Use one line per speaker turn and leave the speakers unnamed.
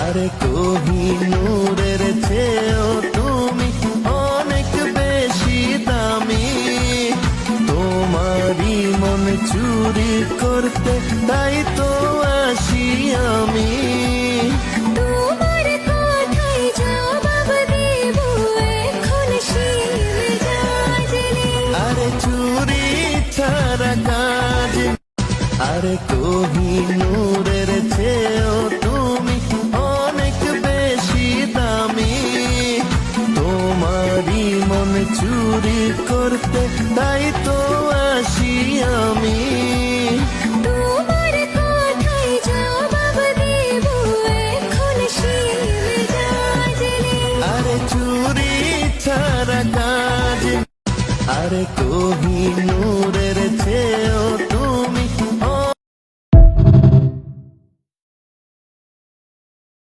আরে কোহিনূরের চেয়েও তুমি অনেক বেশি দামি। তোমারই মন চুরি করতে তাই তো আসি আমি।
তোমার কথায় জবাব দেব এখন শিবে জাজলে।
আরে চুরি ছাড়া কাজ, আরে কোহিনূরের চেয়েও তুমি অনেক বেশি দামি। তোমারই মন চুরি করতে তাই তো আসি আমি।
তোমার কথায় জবাব দেব এখন শিবে জাজলে।
আরে চুরি ছাড়া কাজ, আরে